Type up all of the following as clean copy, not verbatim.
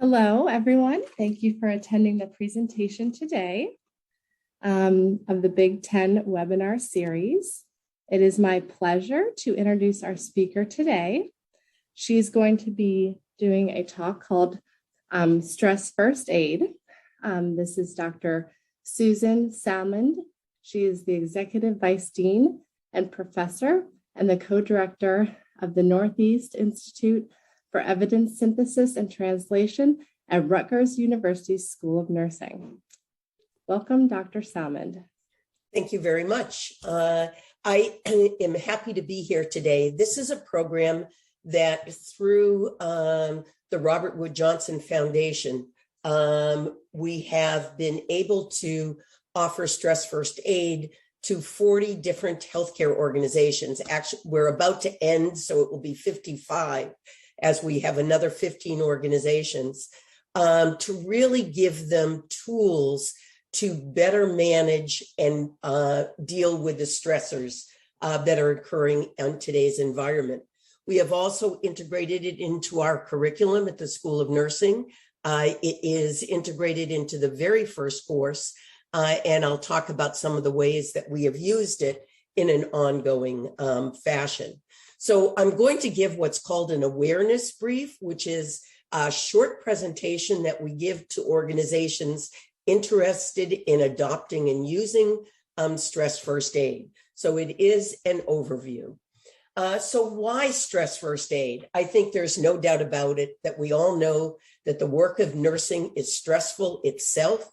Hello, everyone. Thank you for attending the presentation today of the Big Ten webinar series. It is my pleasure to introduce our speaker today. She's going to be doing a talk called Stress First Aid. This is Dr. Susan Salmond. She is the Executive Vice Dean and Professor and the Co-Director of the Northeast Institute for Evidence Synthesis and Translation at Rutgers University School of Nursing. Welcome, Dr. Salmond. Thank you very much. I am happy to be here today. This is a program that through the Robert Wood Johnson Foundation, we have been able to offer stress first aid to 40 different healthcare organizations. Actually, we're about to end, so it will be 55 as we have another 15 organizations to really give them tools to better manage and deal with the stressors that are occurring in today's environment. We have also integrated it into our curriculum at the School of Nursing. It is integrated into the very first course, and I'll talk about some of the ways that we have used it in an ongoing fashion. So I'm going to give what's called an awareness brief, which is a short presentation that we give to organizations interested in adopting and using stress first aid. So it is an overview. So why stress first aid? I think there's no doubt about it that we all know that the work of nursing is stressful itself,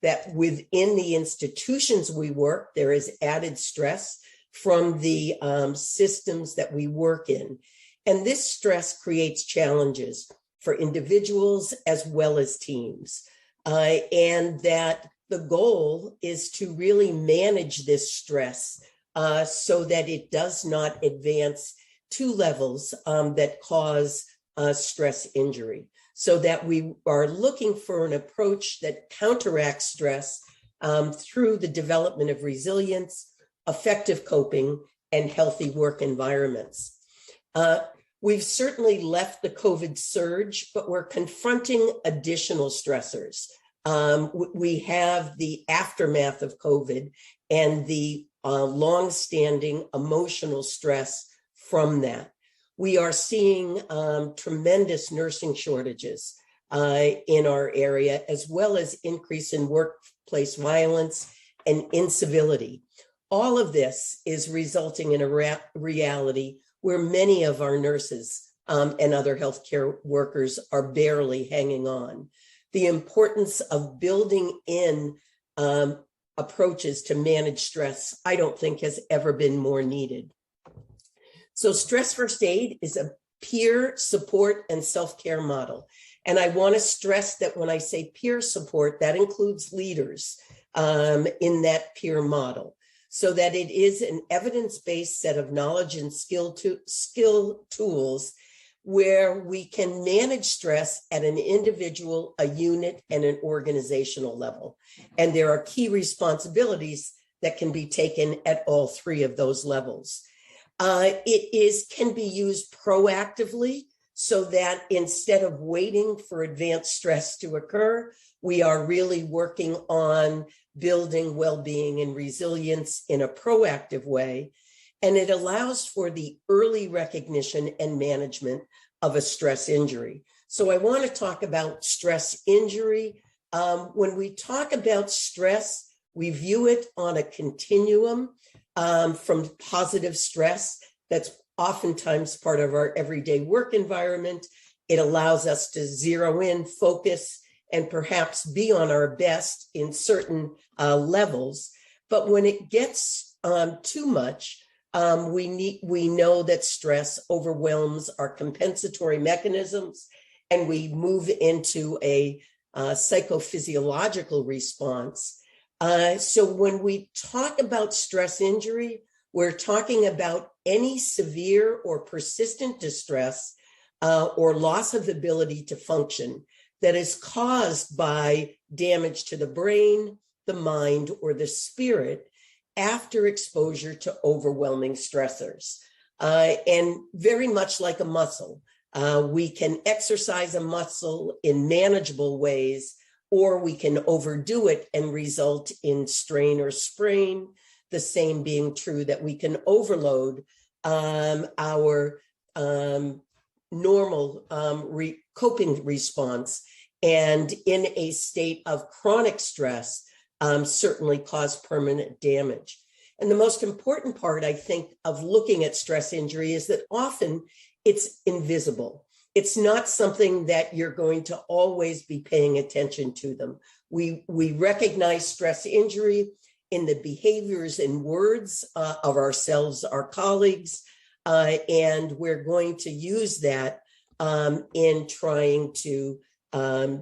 that within the institutions we work, there is added stress from the systems that we work in. And this stress creates challenges for individuals as well as teams. And that the goal is to really manage this stress so that it does not advance to levels that cause stress injury. So that we are looking for an approach that counteracts stress through the development of resilience, effective coping, and healthy work environments. We've certainly left the COVID surge, but we're confronting additional stressors. We have the aftermath of COVID and the long-standing emotional stress from that. We are seeing tremendous nursing shortages in our area, as well as increase in workplace violence and incivility. All of this is resulting in a reality where many of our nurses and other healthcare workers are barely hanging on. The importance of building in approaches to manage stress, I don't think has ever been more needed. So stress first aid is a peer support and self-care model. And I want to stress that when I say peer support, that includes leaders in that peer model, so that it is an evidence-based set of knowledge and skill tools where we can manage stress at an individual, a unit, and an organizational level. And there are key responsibilities that can be taken at all three of those levels. It can be used proactively so that instead of waiting for advanced stress to occur, we are really working on building well-being and resilience in a proactive way. And it allows for the early recognition and management of a stress injury. So I want to talk about stress injury. When we talk about stress, we view it on a continuum from positive stress that's oftentimes part of our everyday work environment. It allows us to zero in, focus, and perhaps be on our best in certain levels. But when it gets too much, we know that stress overwhelms our compensatory mechanisms, and we move into a psychophysiological response. So when we talk about stress injury, we're talking about any severe or persistent distress or loss of ability to function that is caused by damage to the brain, the mind, or the spirit after exposure to overwhelming stressors. And very much like a muscle, We can exercise a muscle in manageable ways, or we can overdo it and result in strain or sprain. The same being true that we can overload our normal coping response, and in a state of chronic stress, certainly cause permanent damage. And the most important part, I think, of looking at stress injury is that often it's invisible. It's not something that you're going to always be paying attention to them. We recognize stress injury in the behaviors and words of ourselves, our colleagues, and we're going to use that in trying to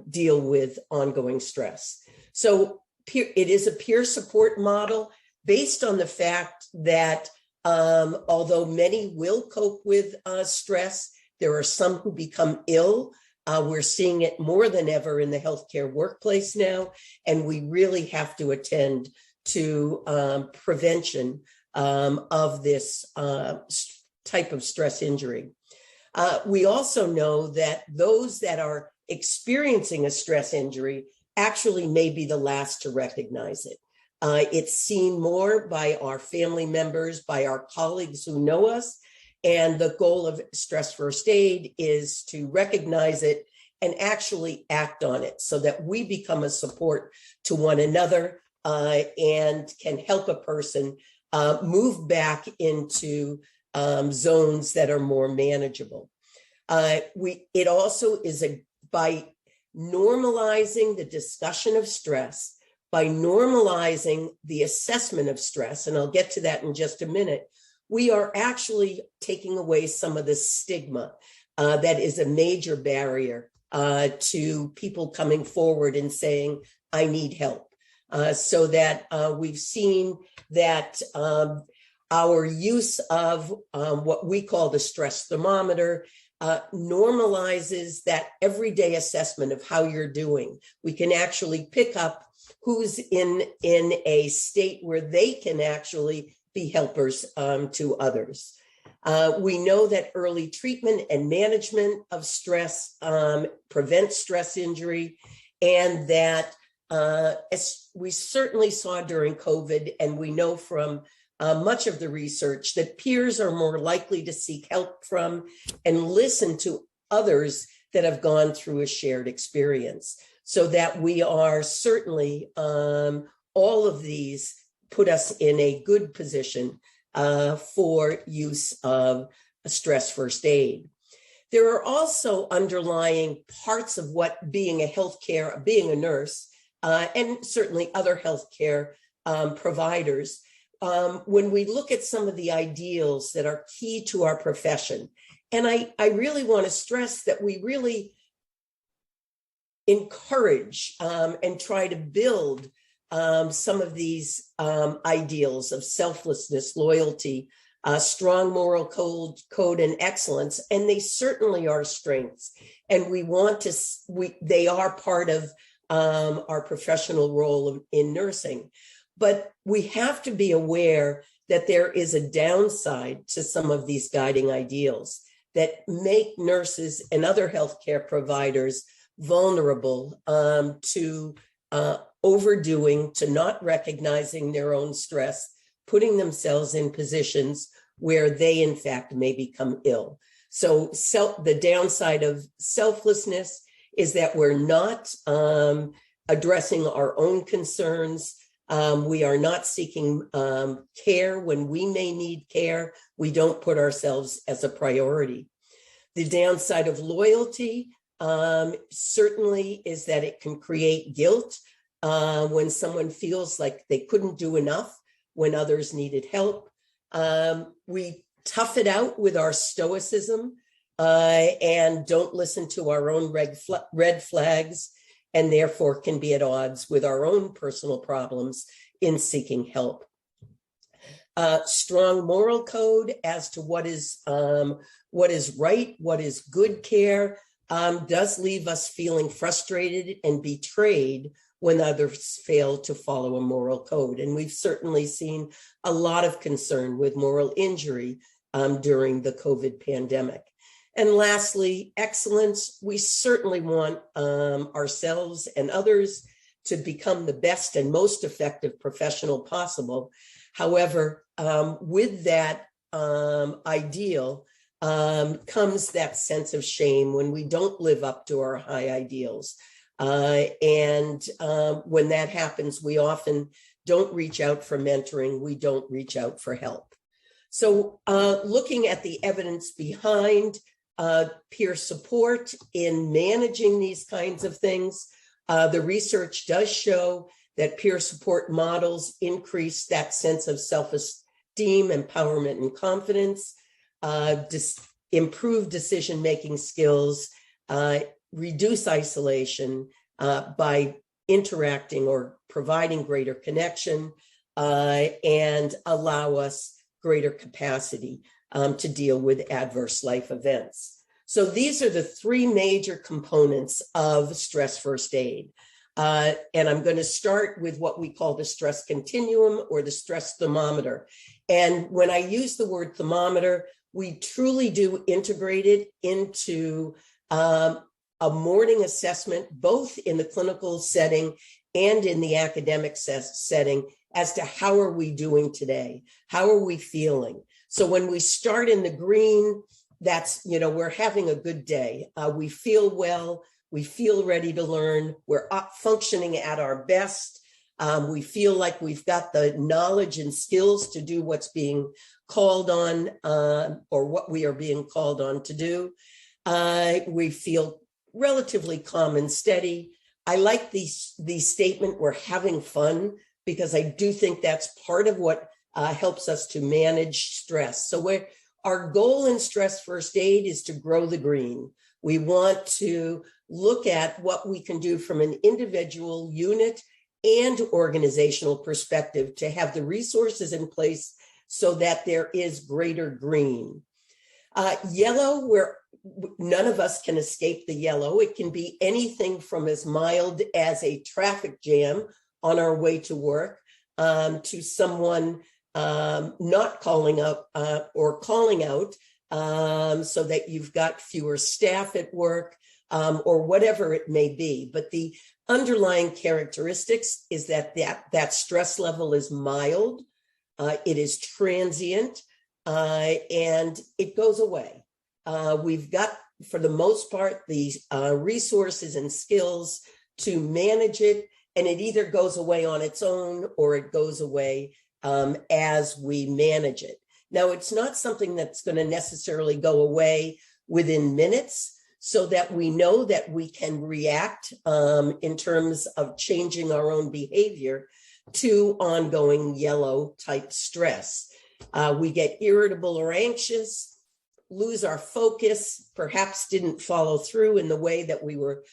deal with ongoing stress. So it is a peer support model based on the fact that although many will cope with stress, there are some who become ill. We're seeing it more than ever in the healthcare workplace now, and we really have to attend to prevention of this type of stress injury. We also know that those that are experiencing a stress injury actually may be the last to recognize it. It's seen more by our family members, by our colleagues who know us. And the goal of Stress First Aid is to recognize it and actually act on it so that we become a support to one another and can help a person move back into zones that are more manageable. It also is by normalizing the discussion of stress, by normalizing the assessment of stress, and I'll get to that in just a minute, we are actually taking away some of the stigma that is a major barrier to people coming forward and saying, I need help. So that we've seen that our use of what we call the stress thermometer normalizes that everyday assessment of how you're doing. We can actually pick up who's in a state where they can actually be helpers to others. We know that early treatment and management of stress prevents stress injury, and that as we certainly saw during COVID, and we know from much of the research that peers are more likely to seek help from and listen to others that have gone through a shared experience. So that we are certainly, all of these put us in a good position for use of stress first aid. There are also underlying parts of what being a nurse, and certainly other healthcare providers, when we look at some of the ideals that are key to our profession. And I really want to stress that we really encourage and try to build some of these ideals of selflessness, loyalty, strong moral code and excellence, and they certainly are strengths. And they are part of our professional role in nursing. But we have to be aware that there is a downside to some of these guiding ideals that make nurses and other healthcare providers vulnerable to overdoing, to not recognizing their own stress, putting themselves in positions where they, in fact, may become ill. So the downside of selflessness is that we're not addressing our own concerns. We are not seeking care when we may need care. We don't put ourselves as a priority. The downside of loyalty certainly is that it can create guilt when someone feels like they couldn't do enough when others needed help. We tough it out with our stoicism and don't listen to our own red flags, and therefore can be at odds with our own personal problems in seeking help. Strong moral code as to what is right, what is good care, does leave us feeling frustrated and betrayed when others fail to follow a moral code. And we've certainly seen a lot of concern with moral injury during the COVID pandemic. And lastly, excellence. We certainly want ourselves and others to become the best and most effective professional possible. However, with that ideal comes that sense of shame when we don't live up to our high ideals. And when that happens, we often don't reach out for mentoring. We don't reach out for help. So looking at the evidence behind peer support in managing these kinds of things, the research does show that peer support models increase that sense of self-esteem, empowerment, and confidence, improve decision-making skills, reduce isolation by interacting or providing greater connection, and allow us greater capacity to deal with adverse life events. So these are the three major components of stress first aid. And I'm going to start with what we call the stress continuum or the stress thermometer. And when I use the word thermometer, we truly do integrate it into a morning assessment, both in the clinical setting and in the academic setting, as to how are we doing today? How are we feeling? So when we start in the green, that's, we're having a good day. We feel well. We feel ready to learn. We're functioning at our best. We feel like we've got the knowledge and skills to do what's being called on, or what we are being called on to do. We feel relatively calm and steady. I like the statement, we're having fun, because I do think that's part of what helps us to manage stress. So our goal in stress first aid is to grow the green. We want to look at what we can do from an individual, unit, and organizational perspective to have the resources in place so that there is greater green. Yellow, where none of us can escape the yellow. It can be anything from as mild as a traffic jam on our way to work, to someone not calling up or calling out so that you've got fewer staff at work, or whatever it may be. But the underlying characteristics is that stress level is mild, it is transient, and it goes away. We've got, for the most part, the resources and skills to manage it, and it either goes away on its own or it goes away as we manage it. Now, it's not something that's going to necessarily go away within minutes, so that we know that we can react in terms of changing our own behavior to ongoing yellow type stress. We get irritable or anxious, lose our focus, perhaps didn't follow through in the way that we were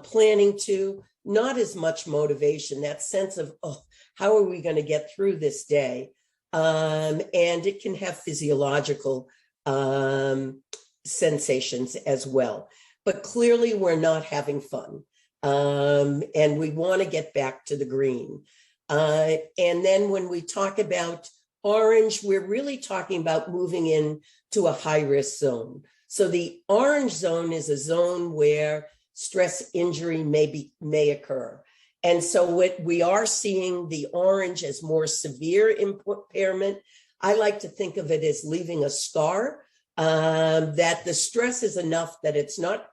planning to, not as much motivation, that sense of, oh, how are we going to get through this day? And it can have physiological sensations as well. But clearly we're not having fun. And we want to get back to the green. And then when we talk about orange, we're really talking about moving in to a high risk zone. So the orange zone is a zone where stress injury may occur. And so we are seeing the orange as more severe impairment. I like to think of it as leaving a scar, that the stress is enough that it's not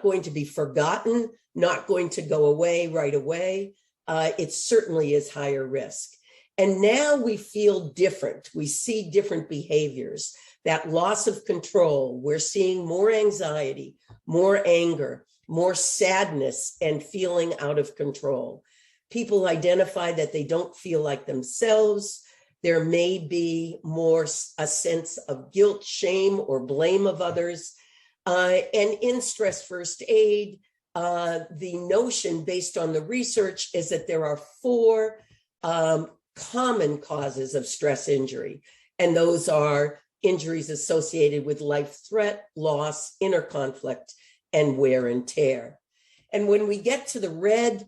going to be forgotten, not going to go away right away. It certainly is higher risk. And now we feel different. We see different behaviors. That loss of control, we're seeing more anxiety, more anger, more sadness, and feeling out of control. People identify that they don't feel like themselves. There may be more a sense of guilt, shame, or blame of others. And in stress first aid, the notion based on the research is that there are 4 common causes of stress injury. And those are injuries associated with life threat, loss, inner conflict, and wear and tear. And when we get to the red,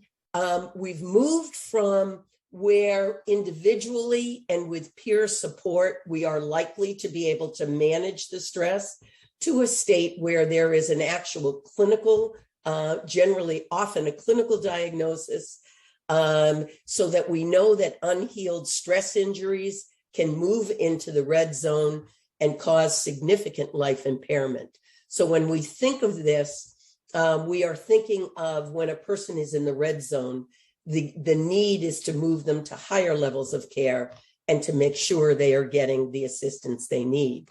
we've moved from where individually and with peer support, we are likely to be able to manage the stress, to a state where there is an actual clinical, generally often a clinical diagnosis, so that we know that unhealed stress injuries can move into the red zone and cause significant life impairment. So when we think of this, we are thinking of when a person is in the red zone, the need is to move them to higher levels of care and to make sure they are getting the assistance they need.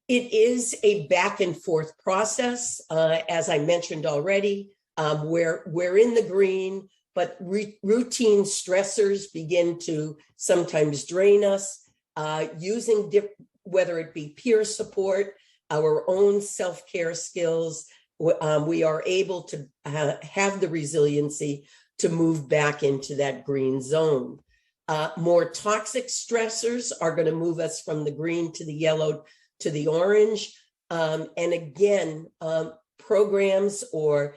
It is a back and forth process, as I mentioned already. We're in the green, but routine stressors begin to sometimes drain us. Using whether it be peer support, our own self-care skills, we are able to have the resiliency to move back into that green zone. More toxic stressors are going to move us from the green to the yellow to the orange. And again, programs or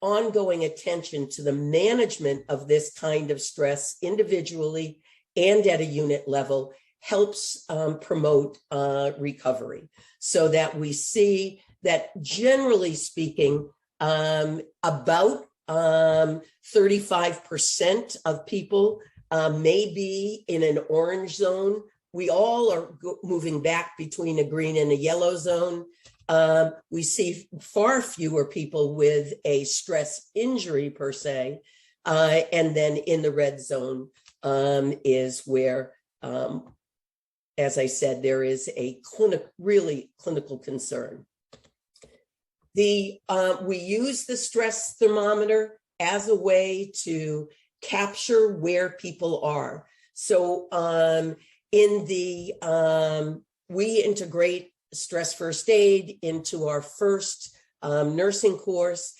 ongoing attention to the management of this kind of stress individually and at a unit level helps promote recovery, so that we see that, generally speaking, about 35% of people may be in an orange zone. We all are moving back between a green and a yellow zone. We see far fewer people with a stress injury per se. And then in the red zone is where, as I said, there is a really clinical concern. We use the stress thermometer as a way to capture where people are. So we integrate stress first aid into our first nursing course.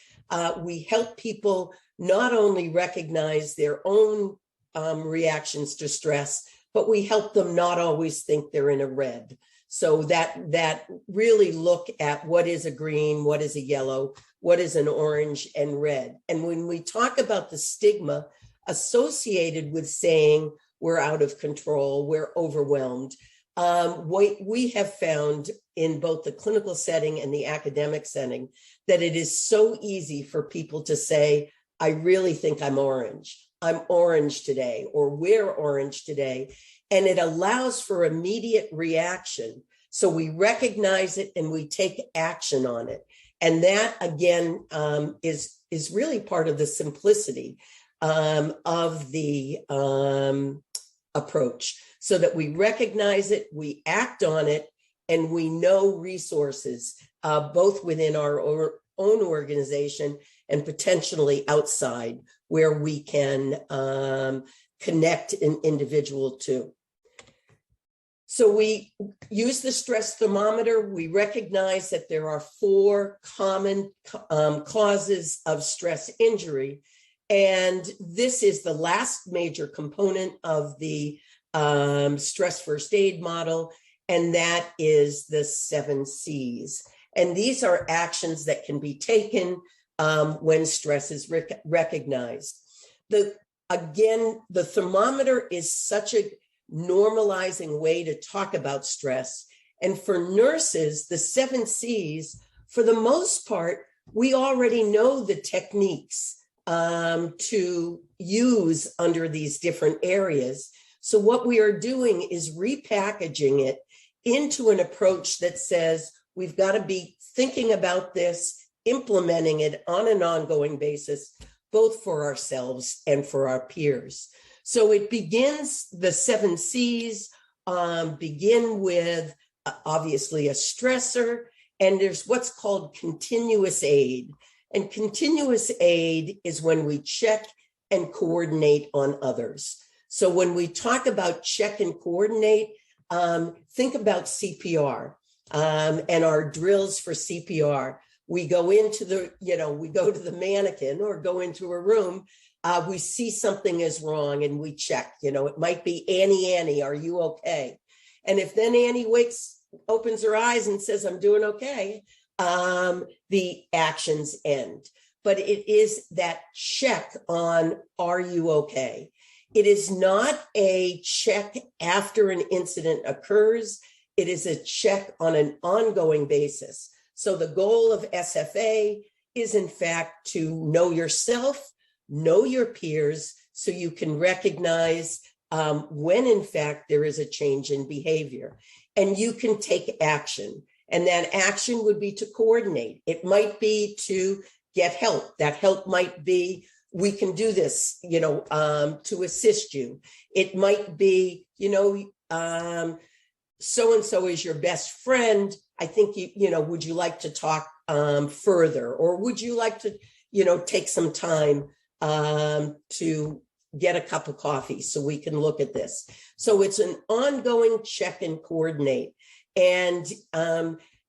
We help people not only recognize their own reactions to stress, but we help them not always think they're in a red. So that really look at what is a green, what is a yellow, what is an orange and red. And when we talk about the stigma associated with saying we're out of control, we're overwhelmed, what we have found in both the clinical setting and the academic setting, that it is so easy for people to say, I really think I'm orange today, or we're orange today. And it allows for immediate reaction. So we recognize it and we take action on it. And that, again, is really part of the simplicity of the approach, so that we recognize it, we act on it, and we know resources, both within our own organization and potentially outside, where we can connect an individual to. So we use the stress thermometer. We recognize that there are 4 common causes of stress injury. And this is the last major component of the stress first aid model, and that is the 7 C's. And these are actions that can be taken when stress is recognized. The thermometer is such a normalizing way to talk about stress. And for nurses, the 7 C's, for the most part, we already know the techniques to use under these different areas. So what we are doing is repackaging it into an approach that says we've got to be thinking about this, implementing it on an ongoing basis, both for ourselves and for our peers. So it begins, the 7 C's begin with obviously a stressor, and there's what's called continuous aid. And continuous aid is when we check and coordinate on others. So when we talk about check and coordinate, think about CPR and our drills for CPR. We go into we go to the mannequin or go into a room, we see something is wrong and we check, it might be Annie, are you okay? And if then Annie opens her eyes and says, I'm doing okay, the actions end. But it is that check on, are you okay? It is not a check after an incident occurs. it is a check on an ongoing basis. So the goal of SFA is, in fact, to know yourself, know your peers, so you can recognize when, in fact, there is a change in behavior. And you can take action. And that action would be to coordinate. It might be to get help. That help might be, we can do this, to assist you. It might be, so-and-so is your best friend. I think, would you like to talk further? Or would you like to, take some time to get a cup of coffee so we can look at this? So it's an ongoing check and coordinate. And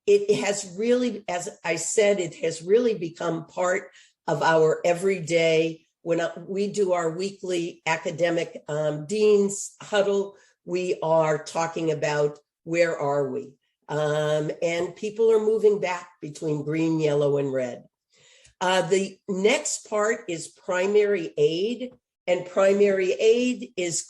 it has really, as I said, it has really become part of our everyday. When we do our weekly academic dean's huddle, we are talking about where are we? And people are moving back between green, yellow, and red. The next part is primary aid, and primary aid is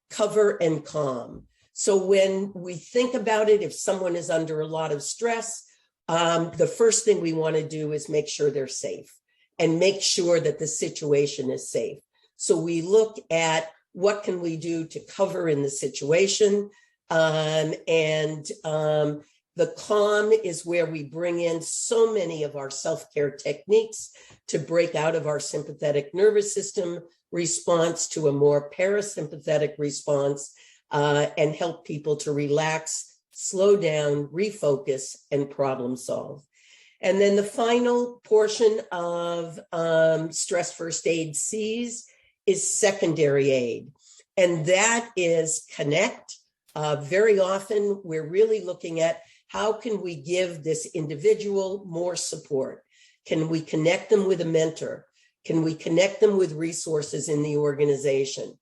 cover and calm. So when we think about it, if someone is under a lot of stress, the first thing we want to do is make sure they're safe and make sure that the situation is safe. So we look at what can we do to cover in the situation. The calm is where we bring in so many of our self-care techniques to break out of our sympathetic nervous system response to a more parasympathetic response, and help people to relax, slow down, refocus, and problem solve. And then the final portion of Stress First Aid C's is secondary aid. And that is connect. Very often, we're really looking at how can we give this individual more support? Can we connect them with a mentor? Can we connect them with resources in the organization?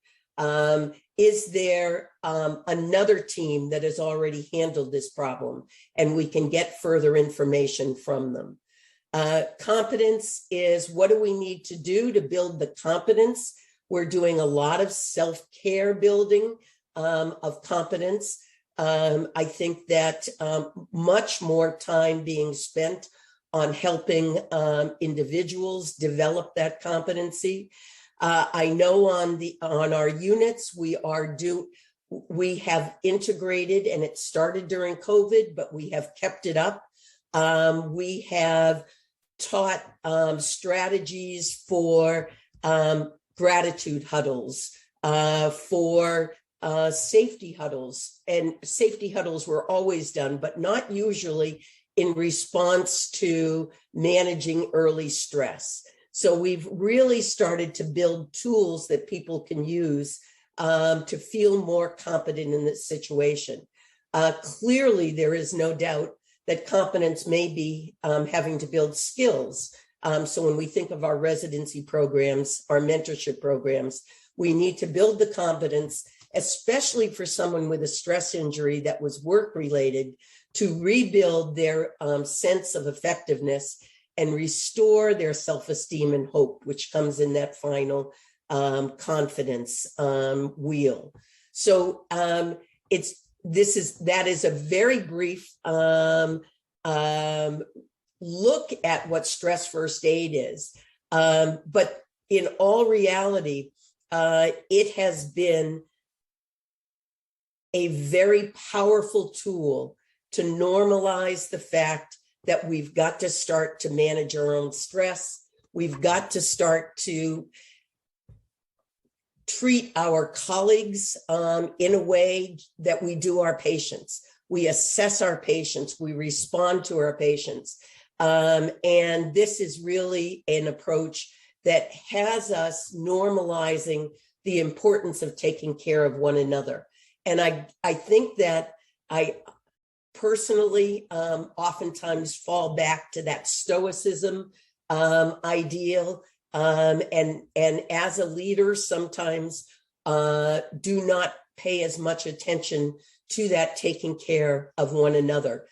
Is there another team that has already handled this problem and we can get further information from them? Competence is, what do we need to do to build the competence? We're doing a lot of self-care building of competence. I think that much more time being spent on helping individuals develop that competency. I know on our units, we have integrated, and it started during COVID, but we have kept it up. We have taught strategies for gratitude huddles, for safety huddles. And safety huddles were always done, but not usually in response to managing early stress. So we've really started to build tools that people can use to feel more competent in this situation. Clearly, there is no doubt that competence may be having to build skills. So when we think of our residency programs, our mentorship programs, we need to build the competence, especially for someone with a stress injury that was work-related, to rebuild their sense of effectiveness and restore their self-esteem and hope, which comes in that final confidence wheel. So that is a very brief look at what stress first aid is. But in all reality, it has been a very powerful tool to normalize the fact that we've got to start to manage our own stress. We've got to start to treat our colleagues in a way that we do our patients. We assess our patients, we respond to our patients. And this is really an approach that has us normalizing the importance of taking care of one another. And I think that I personally oftentimes fall back to that stoicism ideal. And as a leader, sometimes do not pay as much attention to that taking care of one another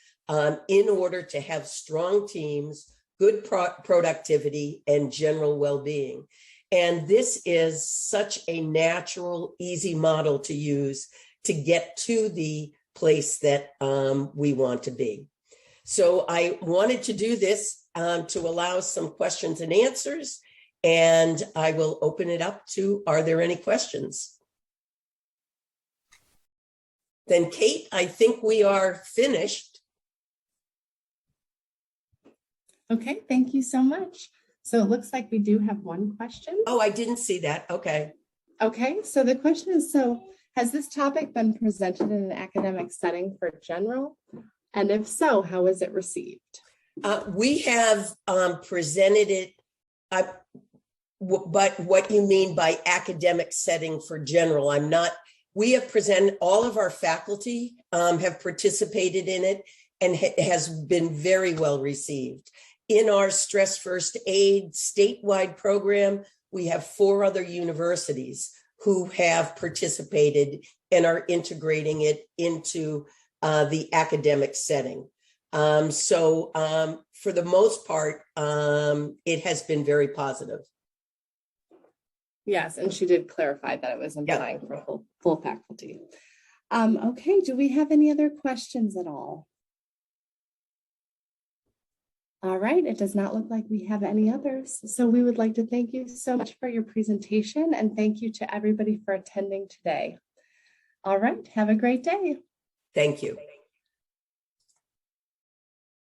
in order to have strong teams, good productivity, and general well-being. And this is such a natural, easy model to use to get to the place that we want to be. So I wanted to do this to allow some questions and answers, and I will open it up to, are there any questions? Then Kate, I think we are finished. Okay, thank you so much. So it looks like we do have one question. Oh, I didn't see that. Okay. Okay, so the question is, so has this topic been presented in an academic setting for general? And if so, how was it received? We have presented it, but what you mean by academic setting for general, I'm not, we have presented, all of our faculty have participated in it, and it has been very well received. In our Stress First Aid statewide program, we have 4 other universities who have participated and are integrating it into the academic setting. So for the most part, it has been very positive. Yes, and she did clarify that it was implying for full faculty. Okay, do we have any other questions at all? All right, it does not look like we have any others. So we would like to thank you so much for your presentation, and thank you to everybody for attending today. All right, have a great day. Thank you.